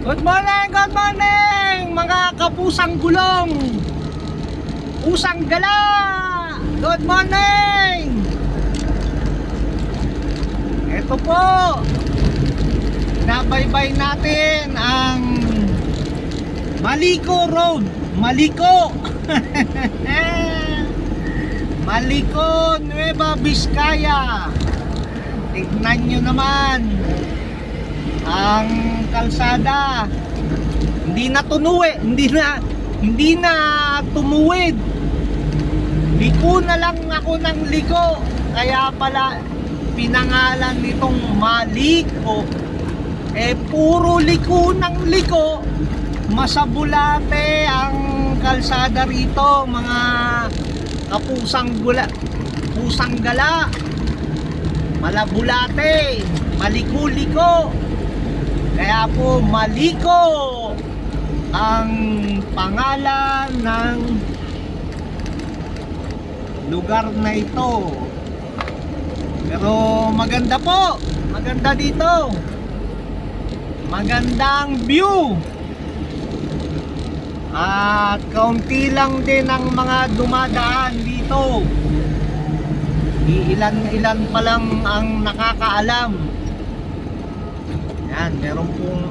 Good morning mga kapusang gulong, pusang gala. Good morning. Ito po, nabaybay natin ang Maliko Road, Maliko. Maliko, Nueva Vizcaya. Tignan nyo naman ang kalsada, hindi na tunuwi, hindi na tumuwid. Liko na lang ako ng liko, kaya pala pinangalan nitong Maliko. Puro liko ng liko, masabulate ang kalsada rito mga kapusang pusang gala, malabulate, maliko-liko. Kaya po Maliko ang pangalan ng lugar na ito. Pero maganda po, maganda dito, magandang view. At kaunti lang din ang mga dumadaan dito. Ilan pa lang ang nakakaalam. Yan, meron pong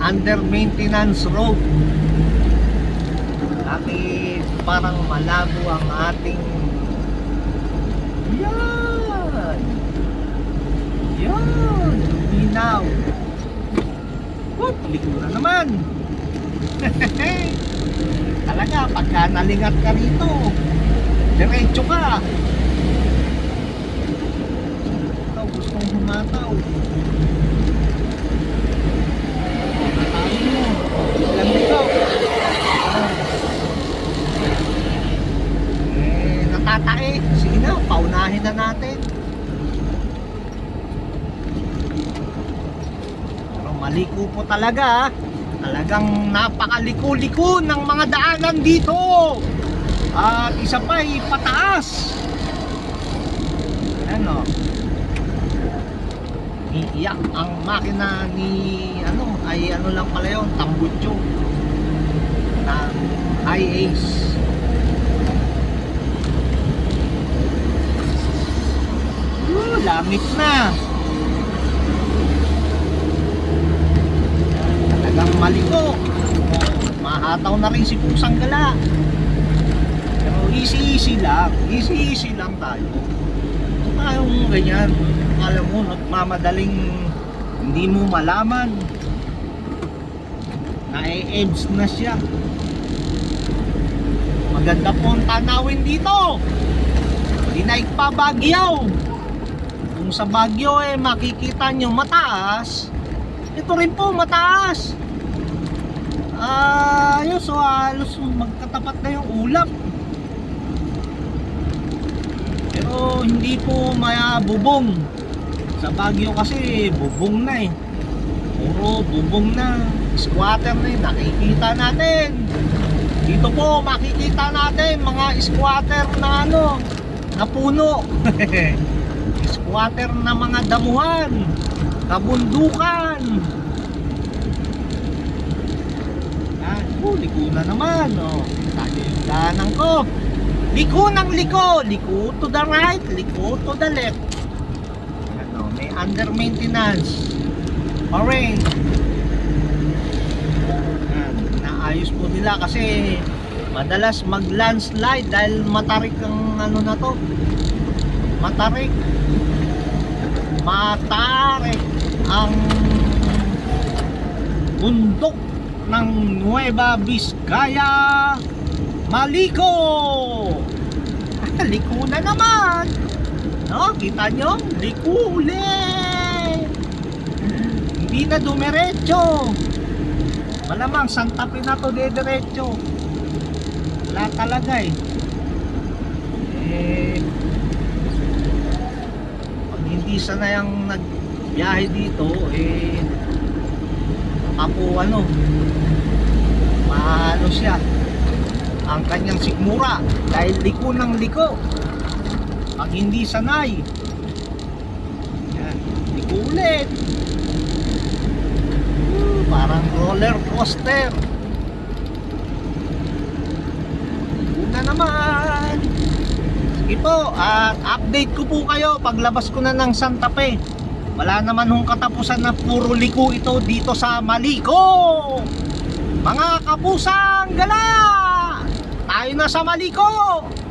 under maintenance road. Dati parang malabo ang ating yan minaw. Liko na naman. Talaga pagka nalingat ka rito, diretso ka. Ito gustong humataw. Natatae. Sige na, paunahin na natin. Pero maliko po talaga. Talagang napakaliko-liko ng mga daanan dito. At isa pa ay pataas. Ano, iiyak ang makina ni ay lang pala yun, tambutso na high ace. Lamig na. Talagang maliko. Mahataw na rin si pusang gala. Pero easy lang tayo. Kung tayong ganyan, alam mo, nagmamadaling hindi mo malaman, na-edge na siya. Maganda po ang tanawin dito. Dinaig pa Baguio. Kung sa Baguio makikita nyo mataas, ito rin po mataas. So halos magkatapat na yung ulap. Pero hindi po bubong. Sa Baguio kasi bubong na eh. Puro bubong na. Squatter na yun, nakikita natin. Dito po makikita natin mga squatter na na puno. Squatter na mga damuhan, kabundukan. Yan, liko na naman. Tayo yung daanan ko. Liko ng liko. Liko to the right, liko to the left. May under maintenance. Orange. Naayos po nila kasi madalas mag landslide dahil matarik ang na to. Matarik ang bundok ng Nueva Vizcaya. Maliko. Liko na naman. Kita nyo? Liko ulit. Hindi na dumiretso. Malamang Santa Fe na to diretso. Wala talaga pag hindi sanay ang nagbiyahe dito maano siya ang kanyang sikmura dahil liko ng liko. Pag hindi sanay, yan, liko ulit. Parang ng roller coaster. Una naman. Sige po, at update ko po kayo paglabas ko na ng Santa Fe. Wala naman hong katapusan na puro liko ito dito sa Maliko. Mga kapusang gala, tayo na sa Maliko.